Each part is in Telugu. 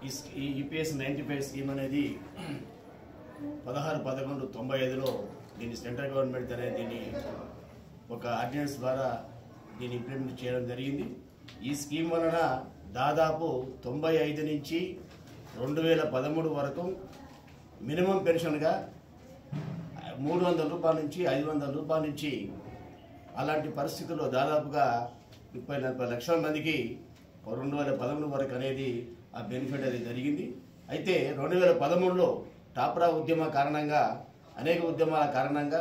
ఈ EPS 95 స్కీమ్ అనేది 16/11/95లో దీన్ని సెంట్రల్ గవర్నమెంట్ అనేది దీన్ని ఒక ఆర్డినెన్స్ ద్వారా దీన్ని ఇంప్లిమెంట్ చేయడం జరిగింది. ఈ స్కీమ్ వలన దాదాపు 95 నుంచి 2013 వరకు మినిమం పెన్షన్గా 300 రూపాయల నుంచి 500 రూపాయల నుంచి అలాంటి పరిస్థితుల్లో దాదాపుగా 30-40 లక్షల మందికి 2013 వరకు అనేది ఆ బెనిఫిట్ అది జరిగింది. అయితే 2013లో టాప్రా ఉద్యమ కారణంగా అనేక ఉద్యమాల కారణంగా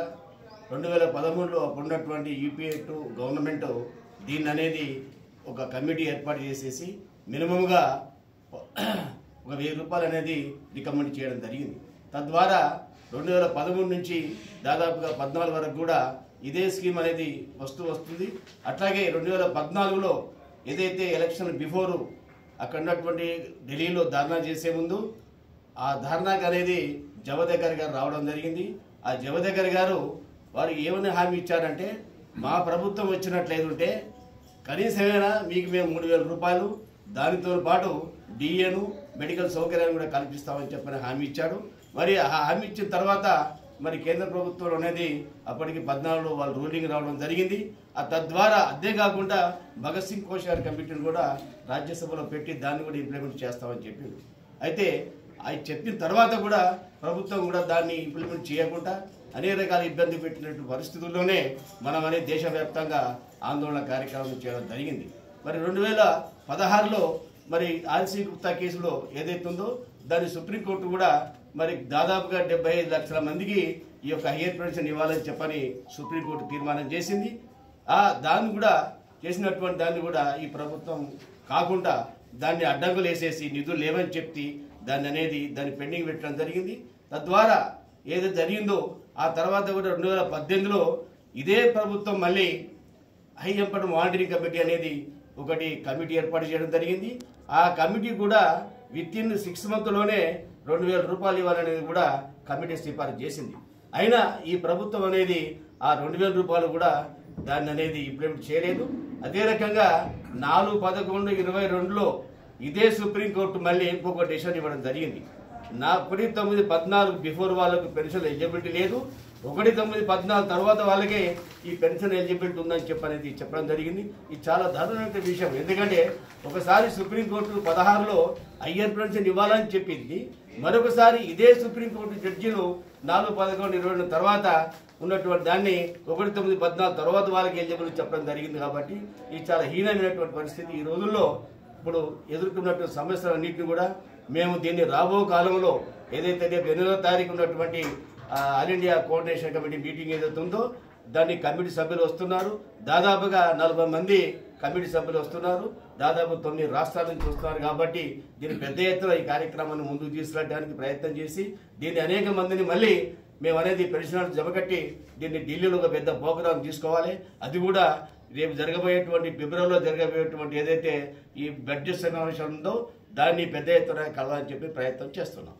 2013లో ఉన్నటువంటి UPA-2 గవర్నమెంట్ దీన్ని అనేది ఒక కమిటీ ఏర్పాటు చేసేసి మినిమంగా 1000 రూపాయలు అనేది రికమెండ్ చేయడం జరిగింది. తద్వారా 2013 నుంచి దాదాపుగా 14 వరకు కూడా ఇదే స్కీమ్ అనేది వస్తుంది. అట్లాగే 2014లో ఏదైతే ఎలక్షన్ బిఫోరు అక్కడ ఉన్నటువంటి ఢిల్లీలో ధర్నా చేసే ముందు ఆ ధర్నాకు అనేది జవదేకర్ గారు రావడం జరిగింది. ఆ జవదేకర్ గారు వారు ఏమని హామీ ఇచ్చారంటే మా ప్రభుత్వం వచ్చినట్లేదుంటే కనీసమైనా మీకు మేము 3000 రూపాయలు దానితో పాటు డిఏను మెడికల్ సౌకర్యాన్ని కూడా కల్పిస్తామని చెప్పని హామీ ఇచ్చాడు. మరి ఆ హామీ ఇచ్చిన తర్వాత మరి కేంద్ర ప్రభుత్వం అనేది అప్పటికి 14లో వాళ్ళు రూలింగ్ రావడం జరిగింది. తద్వారా అదే కాకుండా భగత్ సింగ్ కోశ్యారి కమిటీని కూడా రాజ్యసభలో పెట్టి దాన్ని కూడా ఇంప్లిమెంట్ చేస్తామని చెప్పింది. అయితే అది చెప్పిన తర్వాత కూడా ప్రభుత్వం కూడా దాన్ని ఇంప్లిమెంట్ చేయకుండా అనేక రకాల ఇబ్బంది పెట్టినటువంటి పరిస్థితుల్లోనే మనం అనేది దేశవ్యాప్తంగా ఆందోళన కార్యక్రమం చేయడం జరిగింది. మరి 2016లో మరి ఆర్సీ గుప్తా కేసులో ఏదైతే ఉందో దాన్ని సుప్రీంకోర్టు కూడా మరి దాదాపుగా 75 లక్షల మందికి ఈ యొక్క హయ్యర్ పెన్షన్ ఇవ్వాలని చెప్పని సుప్రీంకోర్టు తీర్మానం చేసింది. దాన్ని కూడా చేసినటువంటి దాన్ని కూడా ఈ ప్రభుత్వం కాకుండా దాన్ని అడ్డంకులు వేసేసి నిధులు లేవని చెప్పి దాన్ని పెండింగ్ పెట్టడం జరిగింది. తద్వారా ఏదో జరిగిందో ఆ తర్వాత కూడా 2018లో ఇదే ప్రభుత్వం మళ్ళీ హై ఎంపటి మానిటరింగ్ కమిటీ అనేది ఒకటి కమిటీ ఏర్పాటు చేయడం జరిగింది. ఆ కమిటీ కూడా విత్-ఇన్ 6 మంత్లోనే 2000 రూపాయలు ఇవ్వాలనేది కూడా కమిటీ సిఫారసు చేసింది. అయినా ఈ ప్రభుత్వం అనేది ఆ 2000 రూపాయలు కూడా దాన్ని అనేది ఇంప్లిమెంట్ చేయలేదు. అదే రకంగా 4/11/22లో ఇదే సుప్రీంకోర్టు మళ్ళీ ఇంకొక డెసిషన్ ఇవ్వడం జరిగింది. 1/9/14 బిఫోర్ వాళ్ళకు పెన్షన్ ఎలిజిబిలిటీ లేదు, 1/9/14 తర్వాత వాళ్ళకే ఈ పెన్షన్ ఎలిజిబిలిటీ ఉందని చెప్పడం జరిగింది. ఇది చాలా దారుణమైన విషయం. ఎందుకంటే ఒకసారి సుప్రీంకోర్టు 16లో హయ్యర్ పెన్షన్ ఇవ్వాలని చెప్పింది, మరొకసారి ఇదే సుప్రీంకోర్టు జడ్జీలు 4/11/22 తర్వాత ఉన్నటువంటి దాన్ని 1/9/14 తర్వాత వాళ్ళకి ఎలిజిబుల్ చెప్పడం జరిగింది. కాబట్టి ఇది చాలా హీనమైనటువంటి పరిస్థితి. ఈ రోజుల్లో ఇప్పుడు ఎదుర్కొన్నటువంటి సమస్యలన్నింటినీ కూడా మేము దీన్ని రాబో కాలంలో ఏదైతే 8వ తారీఖు ఉన్నటువంటి all India coordination committee meeting ఏదైతే ఉందో దాన్ని కమిటీ సభ్యులు వస్తున్నారు. దాదాపుగా 40 మంది కమిటీ సభ్యులు వస్తున్నారు. దాదాపు 9 రాష్ట్రాల నుంచి వస్తున్నారు. కాబట్టి దీన్ని పెద్ద ఎత్తున ఈ కార్యక్రమాన్ని ముందుకు తీసుకెళ్ళడానికి ప్రయత్నం చేసి దీన్ని అనేక మందిని మళ్ళీ మేము అనేది పెన్షనర్లు జమకట్టి దీన్ని ఢిల్లీలో ఒక పెద్ద ప్రోగ్రాం తీసుకోవాలి. అది కూడా రేపు జరగబోయేటువంటి ఫిబ్రవరిలో జరగబోయేటువంటి ఏదైతే ఈ బడ్జెట్ సమావేశం ఉందో దాన్ని పెద్ద ఎత్తున కలవాలని చెప్పి ప్రయత్నం చేస్తున్నాం.